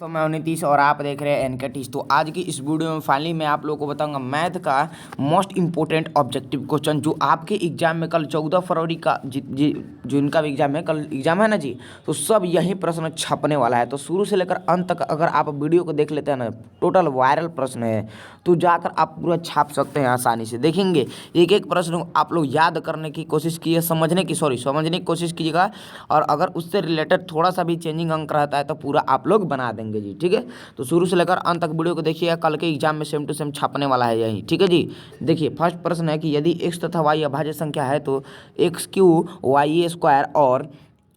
तो मैं नीतीश और आप देख रहे हैं एनके टीच। तो आज की इस वीडियो में फाइनली मैं आप लोगों को बताऊंगा मैथ का मोस्ट इंपॉर्टेंट ऑब्जेक्टिव क्वेश्चन जो आपके एग्जाम में कल 14 फरवरी का जो इनका भी एग्जाम है, कल एग्जाम है ना जी। तो सब यही प्रश्न छपने वाला है। तो शुरू से लेकर अंत तक अगर आप वीडियो को देख लेते हैं ना, टोटल वायरल प्रश्न है, तो जाकर आप पूरा छाप सकते हैं आसानी से। देखेंगे एक एक प्रश्न आप लोग याद करने की कोशिश कीजिए, समझने की कोशिश कीजिएगा। और अगर उससे रिलेटेड थोड़ा सा भी चेंजिंग अंक रहता है तो पूरा आप लोग बना देंगे जी। ठीक है, तो शुरू से लेकर अंत तक वीडियो को देखिएगा। कल के एग्जाम में सेम टू सेम छापने वाला है यही। ठीक है जी। देखिए फर्स्ट प्रश्न है कि यदि एक्स तथा वाई अभाज्य संख्या है तो एक्स क्यू वाई स्क्वायर और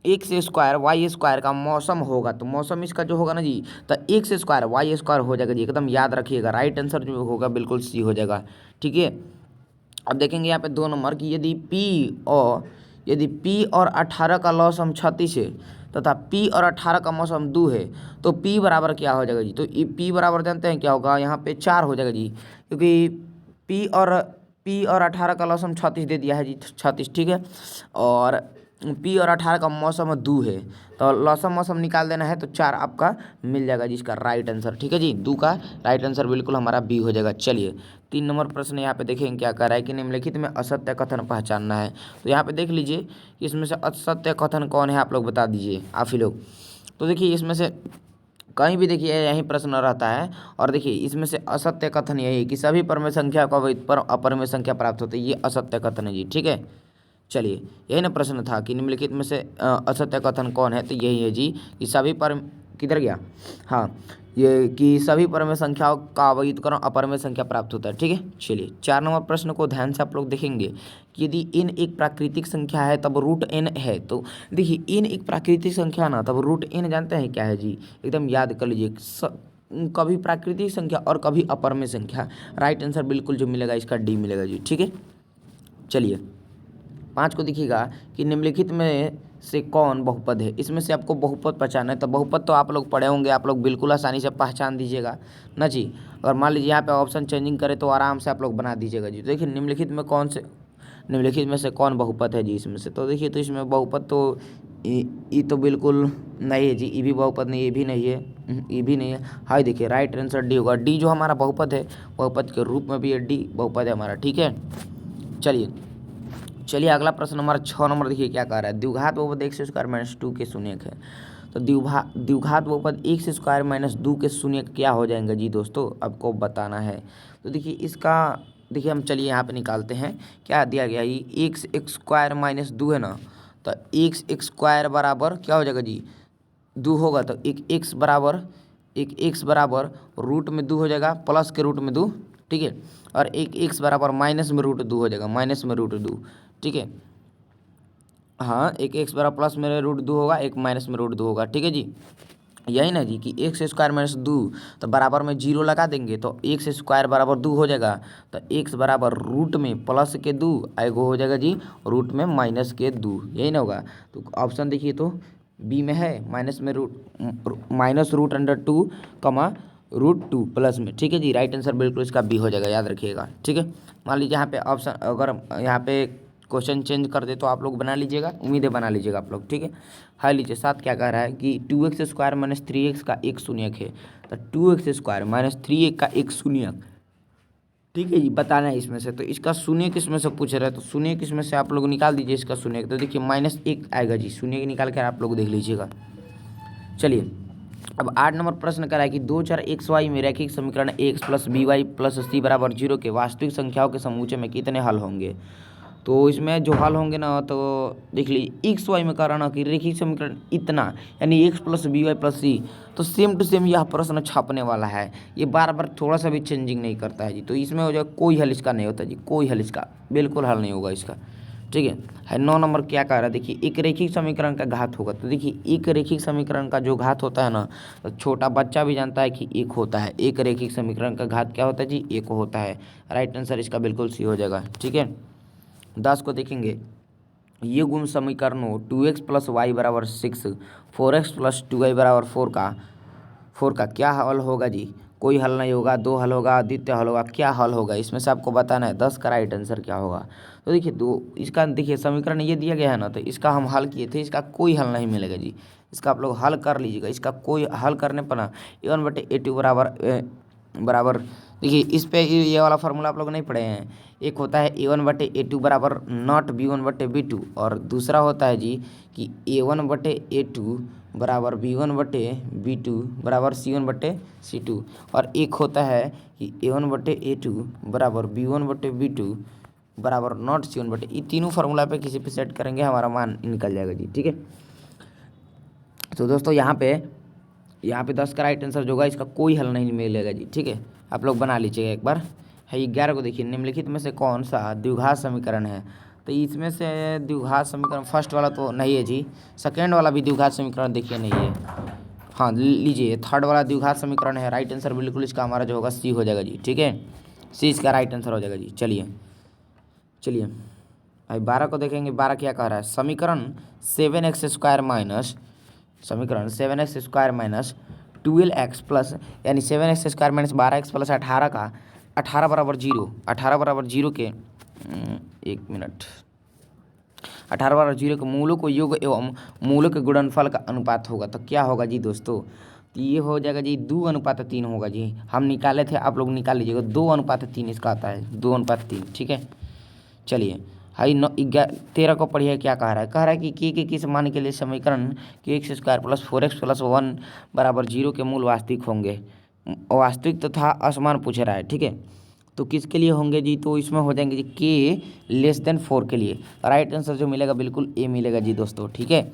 एक्स स्क्वायर वाई स्क्वायर का मौसम होगा। तो मौसम इसका जो होगा ना जी, तो एक्स स्क्वायर वाई स्क्वायर हो जाएगा जी। एकदम याद रखिएगा, राइट आंसर जो होगा बिल्कुल सी हो जाएगा। ठीक है, अब देखेंगे यहाँ पे 2 नंबर की यदि P और 18 का लॉसम 36 है तथा P और 18 का मौसम 2 है तो P बराबर क्या हो जाएगा जी। तो P बराबर जानते हैं क्या होगा, यहाँ पे 4 हो जाएगा जी, क्योंकि P और 18 का लॉसम 36 दे दिया है जी, 36। ठीक है, और P और 18 का मौसम 2 है, तो लौसम मौसम निकाल देना है तो 4 आपका मिल जाएगा जिसका राइट आंसर। ठीक है जी, 2 का राइट आंसर बिल्कुल हमारा बी हो जाएगा। चलिए 3 नंबर प्रश्न यहाँ पे देखेंगे क्या कर रहा है कि निम्नलिखित में असत्य कथन पहचानना है। तो यहाँ पे देख लीजिए कि इसमें से असत्य कथन कौन है, आप लोग बता दीजिए आप ही लोग। तो देखिए इसमें से कहीं भी देखिए यही प्रश्न रहता है, और देखिए इसमें से असत्य कथन यही है कि सभी परमेय संख्या को अवैध पर अपरमेय संख्या प्राप्त होती है, ये असत्य कथन है जी। ठीक है, चलिए यही ना प्रश्न था कि निम्नलिखित में से असत्य कथन कौन है, तो यही है जी कि सभी पर किधर गया, हाँ, ये कि सभी परमेय संख्याओं का अवैधकरण अपरमेय संख्या प्राप्त होता है। ठीक है, चलिए 4 नंबर प्रश्न को ध्यान से आप लोग देखेंगे कि यदि n एक प्राकृतिक संख्या है तब रूट n है। तो देखिए n एक प्राकृतिक संख्या ना, तब रूट n जानते हैं क्या है जी, एकदम याद कर लीजिए। कभी प्राकृतिक संख्या और कभी अपरमेय संख्या, राइट आंसर बिल्कुल जो मिलेगा इसका डी मिलेगा जी। ठीक है, चलिए 5 को देखिएगा कि निम्नलिखित में से कौन बहुपद है। इसमें से आपको बहुपद पहचाना है, तो बहुपद तो आप लोग पढ़े होंगे, आप लोग बिल्कुल आसानी से पहचान दीजिएगा ना जी। अगर मान लीजिए यहाँ पे ऑप्शन चेंजिंग करें तो आराम से आप लोग बना दीजिएगा जी। तो देखिए निम्नलिखित में से कौन बहुपद है जी इसमें से। तो देखिए तो इसमें बहुपद तो ई तो बिल्कुल नहीं है जी, ई भी बहुपद नहीं, ये भी नहीं है, ये भी नहीं है। हाई देखिए राइट आंसर डी होगा। डी जो हमारा बहुपद है, बहुपद के रूप में भी है, डी बहुपद है हमारा। ठीक है, चलिए अगला प्रश्न हमारा 6 नंबर देखिए क्या कह रहा है। द्विघात बहुपद एक्स स्क्वायर माइनस 2 के शून्यक है। तो द्विघात बहुपद एक्स स्क्वायर माइनस 2 के शून्यक क्या हो जाएंगे जी दोस्तों, आपको बताना है। तो देखिए इसका देखिए हम चलिए यहाँ पे निकालते हैं क्या दिया गया, ये एक्स स्क्वायर माइनस 2 है ना, तो एक्स स्क्वायर बराबर क्या हो जाएगा जी, 2 होगा। तो एक एक्स बराबर रूट में 2 हो जाएगा, प्लस के रूट में 2। ठीक है, और एक एक्स बराबर माइनस में रूट 2 हो जाएगा, माइनस में रूट 2। ठीक है, हाँ, एक एक्स बराबर प्लस में रूट 2 होगा, एक माइनस में रूट 2 होगा। ठीक है जी, यही ना जी कि एक्स स्क्वायर माइनस 2, तो बराबर में जीरो लगा देंगे तो एक्स स्क्वायर बराबर 2 हो जाएगा। तो एक्स बराबर रूट में प्लस के 2, एगो हो जाएगा जी रूट में माइनस के 2, यही ना होगा। तो ऑप्शन देखिए तो बी में है, माइनस रूट अंडर 2 कमा रूट 2 प्लस में। ठीक है जी, राइट आंसर बिल्कुल इसका बी हो जाएगा, याद रखिएगा। ठीक है, मान लीजिए यहाँ पे ऑप्शन अगर यहाँ पे क्वेश्चन चेंज कर दे तो आप लोग बना लीजिएगा, उम्मीदें बना लीजिएगा आप लोग। ठीक है, हाई लीजिए 7 क्या कह रहा है कि 2x स्क्वायर माइनस 3x का एक शून्यक है। तो 2x स्क्वायर माइनस 3x का एक शून्यक, ठीक है जी, बताना है इसमें से। तो इसका शून्य किसमें से पूछ रहा है, तो शून्य किसमें से आप लोग निकाल दीजिए इसका शून्य। तो देखिए -1 आएगा जी, शून्य निकाल कर आप लोग देख लीजिएगा। चलिए अब 8 नंबर प्रश्न करा है कि 2 चर एक्स वाई में रैखिक समीकरण X plus B Y plus C बराबर 0 के वास्तविक संख्याओं के समूचे में कितने हल होंगे। तो इसमें जो हल होंगे ना, तो देख लीजिए एक्स वाई में कह रहा ना कि रेखिक समीकरण इतना, यानी X plus B Y plus C, तो सेम टू सेम यह प्रश्न छापने वाला है। ये बार बार थोड़ा सा भी चेंजिंग नहीं करता है जी। तो इसमें हो जाए कोई हल इसका नहीं होता जी, कोई हल इसका बिल्कुल हल नहीं होगा इसका। ठीक है 9 नंबर क्या कह रहा है, देखिए एक रेखिक समीकरण का घात होगा। तो देखिए एक रेखिक समीकरण का जो घात होता है ना, तो छोटा बच्चा भी जानता है कि एक होता है। एक रेखिक समीकरण का घात क्या होता है जी, एक होता है। राइट आंसर इसका बिल्कुल सी हो जाएगा। ठीक है, 10 को देखेंगे, ये गुण समीकरणों 2x प्लस वाई बराबर 6, 4x प्लस 2y बराबर 4 का क्या हल होगा जी। कोई हल नहीं होगा, 2 हल होगा, द्वितीय हल होगा, क्या हल होगा इसमें से आपको बताना है। 10 का राइट आंसर क्या होगा। तो देखिए दो इसका देखिए समीकरण ये दिया गया है ना, तो इसका हम हल किए थे, इसका कोई हल नहीं मिलेगा जी। इसका आप लोग हल कर लीजिएगा, इसका कोई हल करने पर ना A1/A2 बराबर देखिए इस पे ये वाला फार्मूला आप लोग नहीं पढ़े हैं। एक होता है A1/A2 बराबर नॉट B1/B2 और दूसरा होता है जी कि A1/A2 बराबर B1/B2 बराबर C1/C2 और एक होता है कि A1/A2 बराबर B1/B2 बराबर नॉट C1/, ये तीनों फार्मूला पे किसी पे सेट करेंगे हमारा मान निकल जाएगा जी। ठीक है, तो दोस्तों यहाँ पे 10 का राइट आंसर जो होगा इसका कोई हल नहीं मिलेगा जी। ठीक है, आप लोग बना लीजिएगा एक बार। है 11 को देखिए, निम्नलिखित में से कौन सा द्विघात समीकरण है। तो इसमें से द्विघात समीकरण फर्स्ट वाला तो नहीं है जी, सेकेंड वाला भी द्विघात समीकरण देखिए नहीं है। हाँ लीजिए, थर्ड वाला द्विघात समीकरण है। राइट आंसर बिल्कुल इसका हमारा जो होगा सी हो जाएगा जी। ठीक है, सी इसका राइट आंसर हो जाएगा जी। चलिए अभी 12 को देखेंगे। 12 क्या कह रहा है, समीकरण 7x² माइनस 12x प्लस यानी 7x² माइनस 12x प्लस 18 का 18 बराबर 0 के 1 मिनट 18 बराबर 0 के मूलों को योग एवं मूलों के गुणनफल का अनुपात होगा। तो क्या होगा जी दोस्तों, तो ये हो जाएगा जी 2:3 होगा जी। हम निकाले थे, आप लोग निकाल लीजिएगा। 2:3 इसका आता है, 2:3। ठीक है, चलिए हाई 13 को पढ़िए क्या कह रहा है कि के किस मान के लिए समीकरण x² प्लस 4x प्लस 1 बराबर 0 के मूल वास्तविक होंगे। वास्तविक तथा असमान पूछ रहा है। ठीक है, तो किसके लिए होंगे जी, तो इसमें हो जाएंगे जी k <4 के लिए। राइट आंसर जो मिलेगा बिल्कुल ए मिलेगा जी दोस्तों। ठीक है,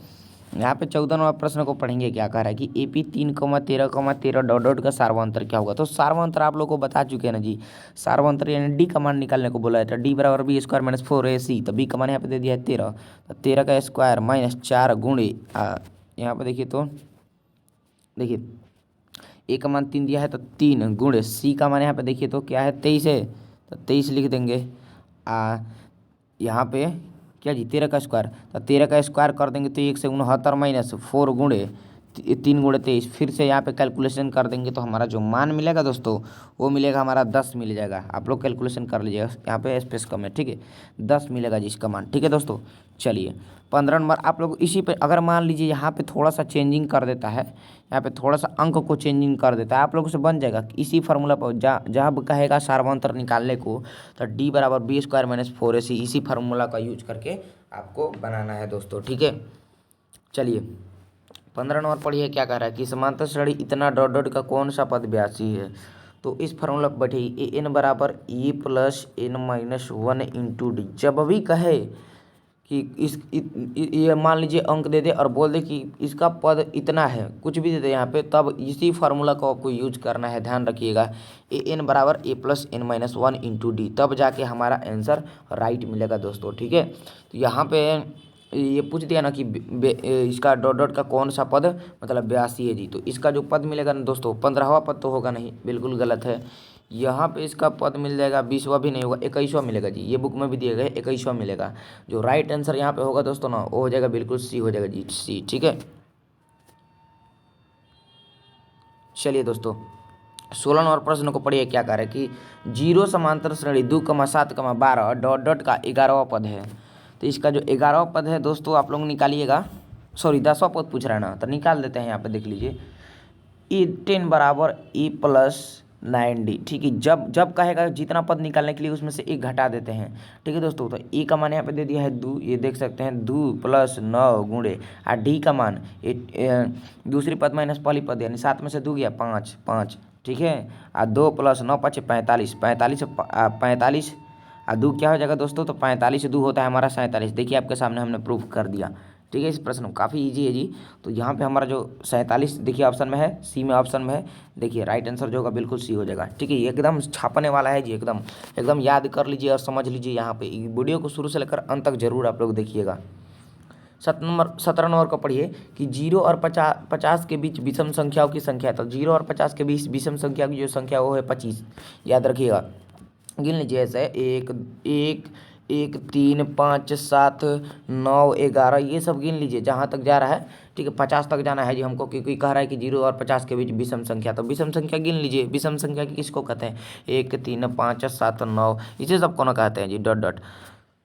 यहाँ पे 14 नंबर प्रश्न को पढ़ेंगे क्या कह रहा है कि AP 3,13,13 डॉट डॉट का सार्वंतर क्या होगा। तो सार्वंतर आप लोग को बता चुके हैं ना जी, सार्वंतर यानी डी का मान निकालने को बोला था। डी बराबर B² माइनस 4AC, तो बी का मान यहाँ पे दे दिया है 13, तो 13 का स्क्वायर माइनस 4 गुणे यहाँ पे देखिए, तो देखिए ए का मान 3 दिया है तो 3 गुणे सी का मान यहाँ पे देखिए तो क्या है 23 है, तो 23 लिख देंगे। यहाँ पे क्या जी 13 का स्क्वायर, तो 13 का स्क्वायर कर देंगे तो 169 माइनस 4 गुणे 3 गुणे 23। फिर से यहाँ पे कैलकुलेशन कर देंगे तो हमारा जो मान मिलेगा दोस्तों वो मिलेगा हमारा 10 मिल जाएगा। आप लोग कैलकुलेशन कर लीजिएगा, यहाँ पे स्पेस कम है। ठीक है, 10 मिलेगा जी इसका मान। ठीक है दोस्तों, चलिए 15 नंबर आप लोग इसी पे अगर मान लीजिए यहाँ पे थोड़ा सा चेंजिंग कर देता है, यहाँ पे थोड़ा सा अंक को चेंजिंग कर देता है, आप लोगों से बन जाएगा इसी फार्मूला पर। जब कहेगा सार्वंतर निकालने को तो डी बराबर B² माइनस 4AC इसी फार्मूला का यूज करके आपको बनाना है दोस्तों। ठीक है, चलिए 15 नंबर पढ़िए क्या कह रहा है कि समांतर श्रेणी इतना डॉट डॉट का कौन सा पद ब्यासी है। तो इस फार्मूला पर बैठे एन बराबर A plus N minus 1 into D. जब भी कहे कि ये मान लीजिए अंक दे दे और बोल दे कि इसका पद इतना है, कुछ भी दे दे यहाँ पे, तब इसी फार्मूला को आपको यूज करना है। ध्यान रखिएगा, एन बराबर A plus N minus 1 into D, तब जाके हमारा आंसर राइट मिलेगा दोस्तों। ठीक है, तो यहाँ पे ये पूछ दिया ना कि इसका डॉट डॉट का कौन सा पद मतलब 82 है जी। तो इसका जो पद मिलेगा ना दोस्तों 15वां पद तो होगा नहीं, बिल्कुल गलत है। यहाँ पे इसका पद मिल जाएगा 20वां भी नहीं होगा, 21वां मिलेगा जी। ये बुक में भी दिए गए 21वां मिलेगा। जो राइट आंसर यहाँ पे होगा दोस्तों ना वो हो जाएगा बिल्कुल सी हो जाएगा जी, सी। ठीक है, चलिए दोस्तों 16 नंबर प्रश्न को पढ़िए क्या कह रहा है कि 0 समांतर श्रेणी 2,7,12 डॉट डॉट का 11वां पद है। तो इसका जो 11वां पद है दोस्तों आप लोग निकालिएगा, सॉरी 10वां पद पूछ रहा है ना, तो निकाल देते हैं। यहाँ पे देख लीजिए E10 बराबर E प्लस 9D। ठीक है, जब कहेगा जितना पद निकालने के लिए उसमें से एक घटा देते हैं। ठीक है दोस्तों, तो E का मान यहाँ पे दे दिया है 2, ये देख सकते हैं 2 प्लस 9 गुणे और D का मान दूसरी पद माइनस पहली पद यानी 7 में से 2 गया 5। ठीक है, 2 प्लस 9 5 45 45 और 2 क्या हो जाएगा दोस्तों, तो 45 2 होता है हमारा 47। देखिए आपके सामने हमने प्रूफ कर दिया। ठीक है, इस प्रश्न काफ़ी इजी है जी। तो यहाँ पे हमारा जो 47 देखिए ऑप्शन में है, सी में ऑप्शन में है। देखिए राइट आंसर जो होगा बिल्कुल सी हो जाएगा। ठीक है, ये एकदम छापने वाला है जी, एकदम याद कर लीजिए और समझ लीजिए। यहाँ पे वीडियो को शुरू से लेकर अंत तक जरूर आप लोग देखिएगा। 17 नंबर को पढ़िए कि 0 और 50 के बीच विषम संख्याओं की संख्या। तो 0 और 50 के बीच विषम संख्या की जो संख्या वो है 25। याद रखिएगा, गिन लीजिए ऐसे 1 1 1 3 5 7 9 11 ये सब गिन लीजिए जहाँ तक जा रहा है। ठीक है, 50 तक जाना है जी हमको, क्योंकि कह रहा है कि 0 और 50 के बीच विषम संख्या, तो विषम संख्या गिन लीजिए। विषम संख्या की किसको कहते हैं? 1 3 5 7 9, इसे सबको ना कहते हैं जी, डॉट डॉट।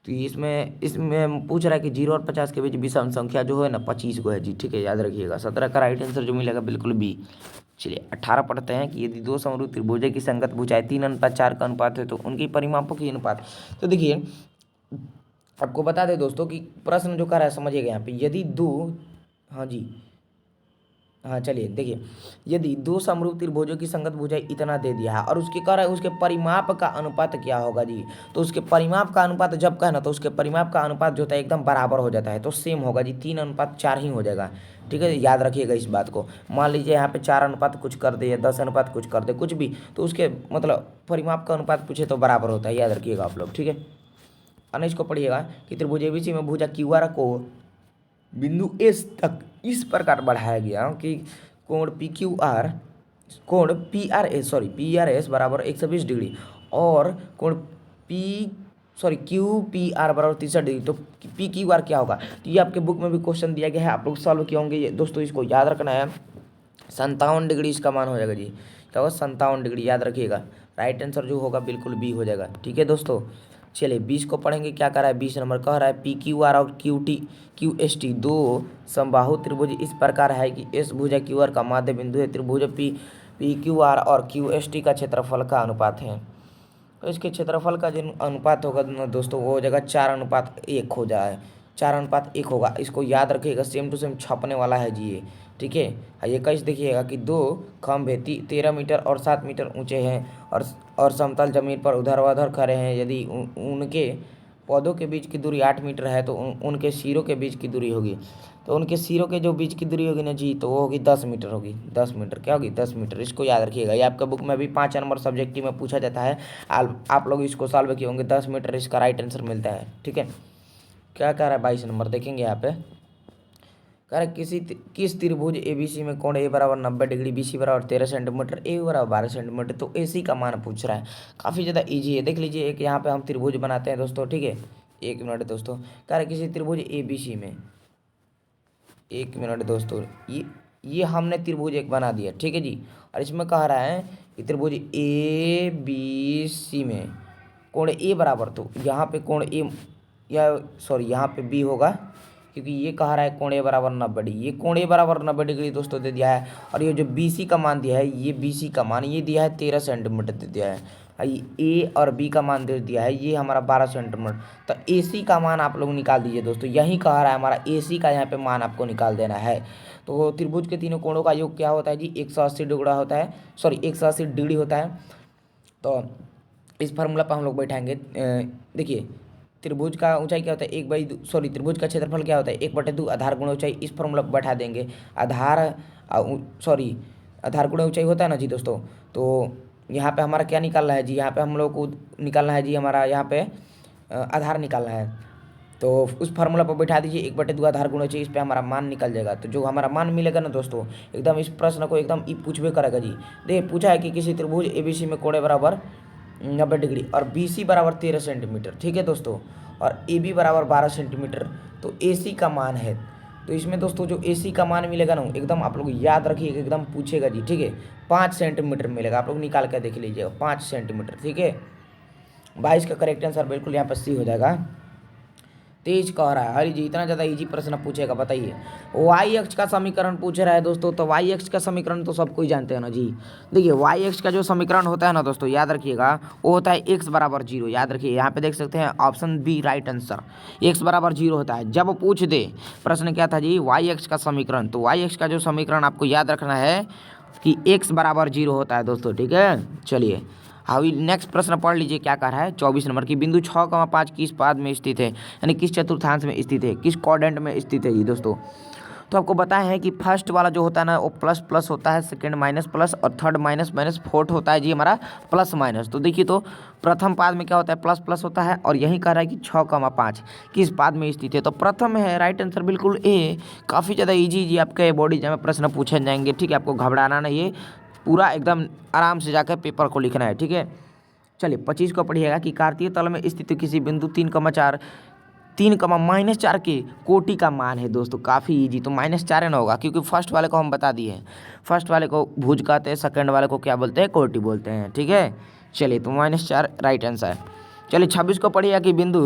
तो इसमें इसमें पूछ रहा है कि 0 और 50 के बीच विषम संख्या जो है ना 25 को है जी। ठीक है, याद रखिएगा। 17 का राइट आंसर जो मिलेगा बिल्कुल बी। चलिए 18 पढ़ते हैं कि यदि दो समरूप त्रिभुज की संगत भुजाएं 3 अनुपात 4 का अनुपात है तो उनकी परिमापों की अनुपात। तो देखिए आपको बता दें दोस्तों कि प्रश्न जो कर रहा है समझिएगा यहाँ पे, यदि दो, हाँ जी, हाँ चलिए देखिए, यदि दो समरूप त्रिभुजों की संगत भुजाएं इतना दे दिया है और उसके कह रहा है उसके परिमाप का अनुपात क्या होगा जी। तो उसके परिमाप का अनुपात जब कहना तो उसके परिमाप का अनुपात जो होता है एकदम बराबर हो जाता है, तो सेम होगा जी, 3 अनुपात 4 ही हो जाएगा। ठीक है, याद रखिएगा इस बात को। मान लीजिए यहाँ पे 4 अनुपात कुछ कर दे या 10 अनुपात कुछ कर दे, कुछ भी, तो उसके मतलब परिमाप का अनुपात पूछे तो बराबर होता है, याद रखिएगा आप लोग। ठीक है, अन्य इसको पढ़िएगा कि त्रिभुज एबीसी में भुजा क्यूआर को बिंदु एस तक इस प्रकार बढ़ाया गया कि कोण पी क्यू आर, कोण पी आर एस बराबर 120 डिग्री और कोण क्यू पी आर बराबर 63 डिग्री। तो पी क्यू आर क्या होगा? तो ये आपके बुक में भी क्वेश्चन दिया गया है, आप लोग सॉल्व किए होंगे ये दोस्तों, इसको याद रखना है। 57 डिग्री इसका मान हो जाएगा जी, क्या होगा? 57 डिग्री, याद रखिएगा। राइट आंसर जो होगा बिल्कुल बी हो जाएगा। ठीक है दोस्तों, चलिए 20 को पढ़ेंगे। क्या कर रहा है? 20 नंबर कह रहा है पी क्यू आर और क्यू एस टी दो समबाहु त्रिभुज इस प्रकार है कि एस भुजा क्यू आर का माध्य बिंदु है, त्रिभुज पी क्यू आर और क्यू एस टी का क्षेत्रफल का अनुपात है। तो इसके क्षेत्रफल का जो अनुपात होगा ना दोस्तों, वो हो जाएगा 4:1 हो जाए, 4:1 होगा। इसको याद रखिएगा, सेम टू सेम छपने वाला है जी ये। ठीक है, ये कैसे देखिएगा कि दो खंभे 13 मीटर और 7 मीटर ऊंचे हैं और समतल जमीन पर ऊर्ध्वाधर खड़े हैं। यदि उनके पौधों के बीच की दूरी 8 मीटर है तो उनके सिरों के बीच की दूरी होगी, तो उनके सिरों के जो बीच की दूरी होगी ना जी, तो वो होगी 10 मीटर होगी। 10 मीटर क्या होगी? 10 मीटर। इसको याद रखिएगा, ये आपका बुक में भी 5 नंबर सब्जेक्टिव में पूछा जाता है। आप लोग इसको सॉल्व किए होंगे। 10 मीटर इसका राइट आंसर मिलता है। ठीक है, क्या कह रहा है? 22 नंबर देखेंगे यहाँ पे, कह रहा किस त्रिभुज एबीसी में कोण ए बराबर 90 डिग्री, बीसी बराबर 13 सेंटीमीटर, ए बराबर 12 सेंटीमीटर। तो एसी का मान पूछ रहा है, काफ़ी ज़्यादा इजी है। देख लीजिए, एक यहाँ पे हम त्रिभुज बनाते हैं दोस्तों। ठीक है, 1 मिनट दोस्तों। कह रहा है किसी त्रिभुज एबीसी में, 1 मिनट दोस्तों, ये हमने त्रिभुज एक बना दिया। ठीक है जी, और इसमें कह रहा है कि त्रिभुज ए बी सी में कोण ए बराबर, तो यहाँ पे कोण ए यहाँ पे बी होगा, क्योंकि ये कह रहा है कोण ए बराबर 90 डिग्री। ये कोण ए बराबर 90 डिग्री दोस्तों दे दिया है, और ये जो बी सी का मान दिया है, ये बी सी का मान ये दिया है 13 सेंटीमीटर दे दिया है। ए और बी का मान दे दिया है ये हमारा 12 सेंटीमीटर। तो ए सी का मान आप लोग निकाल दीजिए दोस्तों, यही कह रहा है हमारा ए सी का यहाँ पे मान आपको निकाल देना है। तो त्रिभुज के तीनों कोणों का योग क्या होता है जी? 180 डिग्री होता है, 180 डिग्री होता है। तो इस फार्मूला पर हम लोग बैठाएंगे। देखिए, त्रिभुज का ऊंचाई क्या होता है? त्रिभुज का क्षेत्रफल क्या होता है? 1/2 आधार गुणा ऊंचाई। इस फार्मूला पर बैठा देंगे। आधार गुणा ऊंचाई होता है ना जी दोस्तों। तो यहाँ पे हमारा क्या निकालना है जी? यहाँ पे हम लोग को निकालना है जी, हमारा यहाँ पे आधार निकालना है। तो उस फार्मूला पर बैठा दीजिए, 1/2 आधार गुणा ऊंचाई, इस पे हमारा मान निकल जाएगा। तो जो हमारा मान मिलेगा ना दोस्तों, एकदम इस प्रश्न को एकदम पूछबे करेगा जी। देखिए, पूछा है कि किसी त्रिभुज एबीसी में कोण बराबर 90 डिग्री और बीसी बराबर 13 सेंटीमीटर। ठीक है दोस्तों, और ए बी बराबर 12 सेंटीमीटर, तो ए सी का मान है। तो इसमें दोस्तों जो ए सी का मान मिलेगा ना, एकदम आप लोग याद रखिएगा, एकदम पूछेगा जी। ठीक है, 5 सेंटीमीटर मिलेगा, आप लोग निकाल कर देख लीजिएगा, 5 सेंटीमीटर। ठीक है, 22 का करेक्ट आंसर बिल्कुल यहाँ पर सी हो जाएगा। तेज कह रहा है, हरी जी इतना ज़्यादा इजी प्रश्न पूछेगा, बताइए। वाई एक्स का समीकरण पूछ रहा है दोस्तों। तो वाई एक्स का समीकरण तो सब कोई जानते हैं ना जी। देखिए, वाई एक्स का जो समीकरण होता है ना दोस्तों, याद रखिएगा, वो होता है एक्स बराबर 0। याद रखिए, यहाँ पे देख सकते हैं option B right answer, X बराबर 0 होता है। जब पूछ दे प्रश्न क्या था जी? वाई एक्स का समीकरण। तो वाई एक्स का जो समीकरण आपको याद रखना है कि एक्स बराबर 0 होता है दोस्तों। ठीक है, चलिए अभी नेक्स्ट प्रश्न पढ़ लीजिए, क्या कह रहा है? 24 नंबर की बिंदु 6,5 किस पाद में स्थित है, यानी किस चतुर्थांश में स्थित है, किस क्वाड्रेंट में स्थित है जी दोस्तों। तो आपको पता है कि फर्स्ट वाला जो होता है ना, वो प्लस प्लस होता है, सेकंड माइनस प्लस, और थर्ड माइनस माइनस, फोर्थ होता है जी हमारा प्लस माइनस। तो देखिए, तो प्रथम पाद में क्या होता है? प्लस प्लस होता है, और यही कह रहा है कि 6,5 किस पाद में स्थित है। तो प्रथम है राइट आंसर बिल्कुल ए। काफ़ी ज़्यादा ईजी जी आपके बॉडी एग्जाम में प्रश्न पूछे जाएंगे। ठीक है, आपको घबराना नहीं है, पूरा एकदम आराम से जाकर पेपर को लिखना है। ठीक है, चलिए 25 को पढ़िएगा कि कार्तीय तल में स्थित किसी बिंदु 3,4 3,-4 के कोटि का मान है दोस्तों। काफ़ी इजी, तो -4 है ना होगा, क्योंकि फर्स्ट वाले को हम बता दिए हैं। फर्स्ट वाले को भुज कहते हैं, सेकंड वाले को क्या बोलते हैं, कोटि बोलते हैं। ठीक है, चलिए तो -4 राइट आंसर है। चलिए 26 को पढ़िएगा कि बिंदु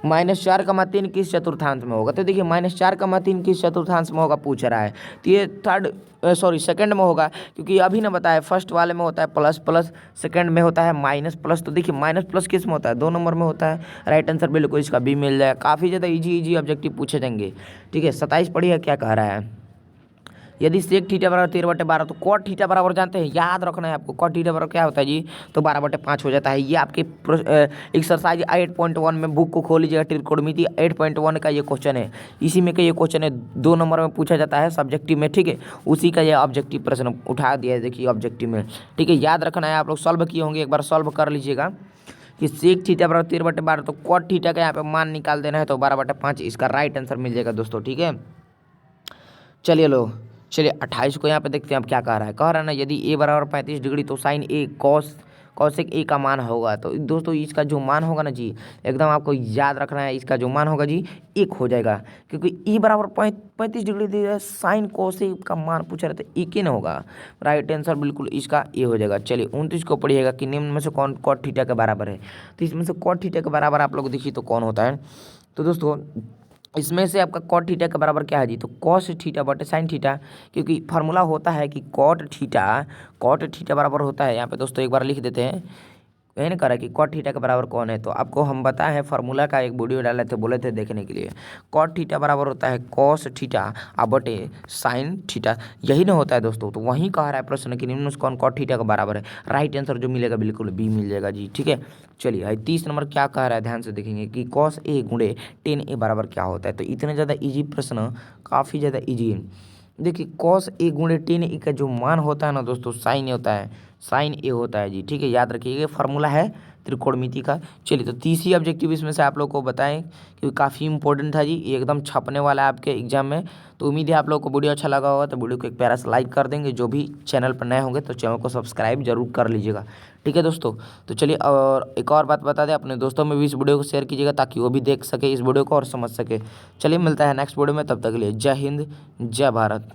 -4,3 किस चतुर्थांश में होगा। तो देखिए -4,3 किस चतुर्थांश में होगा पूछ रहा है, तो ये सेकंड में होगा, क्योंकि अभी ना बताया फर्स्ट वाले में होता है प्लस प्लस, सेकंड में होता है माइनस प्लस। तो देखिए माइनस प्लस किस में होता है, 2 नंबर में होता है। राइट आंसर बिल्कुल इसका बी मिल जाएगा। काफ़ी ज़्यादा इजी ऑब्जेक्टिव पूछे जाएंगे। ठीक है, 27 पढ़िएगा क्या कह रहा है। यदि सेक थीटा बराबर 13/12, तो कॉट थीटा बराबर जानते हैं, याद रखना है आपको। कॉट थीटा बराबर क्या होता है जी, तो 12/5 हो जाता है। ये आपके एक्सरसाइज 8.1 में बुक को खोल लीजिएगा, त्रिकोणमिति 8.1 का ये क्वेश्चन है। इसी में का ये क्वेश्चन है, 2 नंबर में पूछा जाता है सब्जेक्टिव में। ठीक है, उसी का ये ऑब्जेक्टिव प्रश्न उठा दिया है, देखिए ऑब्जेक्टिव में। ठीक है, याद रखना है, आप लोग सॉल्व किए होंगे, एक बार सॉल्व कर लीजिएगा कि सेक थीटा बराबर 13/12, तो कॉट थीटा का यहाँ पे मान निकाल देना है, तो 12/5 इसका राइट आंसर मिल जाएगा दोस्तों। ठीक है, चलिए 28 को यहाँ पे देखते हैं अब क्या कह रहा है। कह रहा है ना, यदि ए बराबर 35 डिग्री, तो साइन ए कॉसेक ए का मान होगा। तो दोस्तों इसका जो मान होगा ना जी, एकदम आपको याद रखना है, इसका जो मान होगा जी 1 हो जाएगा, क्योंकि ए बराबर 35 डिग्री दे रहा है, साइन कॉसेक का मान पूछा रहता है, 1 ही ना होगा। राइट आंसर बिल्कुल इसका ए हो जाएगा। चलिए 29 को पढ़िएगा कि निम्न में से कौन कॉट थीटा के बराबर है। तो इसमें से कॉट थीटा के बराबर आप लोग देखिए तो कौन होता है। तो दोस्तों इसमें से आपका कॉट थीटा के बराबर क्या है जी, तो कॉस थीटा बटे साइन थीटा, क्योंकि फार्मूला होता है कि कॉट थीटा बराबर होता है, यहाँ पे दोस्तों एक बार लिख देते हैं, यही ना करा कि कॉट थीटा के बराबर कौन है। तो आपको हम बताए हैं फार्मूला का, एक वीडियो डाले थे, बोले थे देखने के लिए। कॉट थीटा बराबर होता है कॉस थीटा बटे साइन थीटा, यही ना होता है दोस्तों। तो वहीं कह रहा है प्रश्न कि निम्न से कौन कॉट थीटा का बराबर है। राइट आंसर जो मिलेगा बिल्कुल बी मिल जाएगा जी। ठीक है, चलिए 30 नंबर क्या कह रहा है, ध्यान से देखेंगे कि कॉस ए गुणे टेन ए बराबर क्या होता है। तो इतने ज़्यादा ईजी प्रश्न, काफ़ी ज़्यादा ईजी है। देखिए कॉस ए गुणे टेन ए का जो मान होता है ना दोस्तों, साइन ए होता है, साइन ए होता है जी। ठीक है, याद रखिएगा, फार्मूला है त्रिकोणमिति का। चलिए तो तीसरी ऑब्जेक्टिव इसमें से आप लोग को बताएं, क्योंकि काफ़ी इंपॉर्टेंट था जी, ये एकदम छपने वाला है आपके एग्जाम में। तो उम्मीद है आप लोग को वीडियो अच्छा लगा होगा, तो वीडियो को एक प्यारा सा लाइक कर देंगे। जो भी चैनल पर नए होंगे तो चैनल को सब्सक्राइब जरूर कर लीजिएगा। ठीक है दोस्तों, तो चलिए और एक और बात बता दें, अपने दोस्तों में भी इस वीडियो को शेयर कीजिएगा, ताकि वो भी देख सके इस वीडियो को और समझ सके। चलिए मिलता है नेक्स्ट वीडियो में, तब तक के लिए जय हिंद, जय भारत।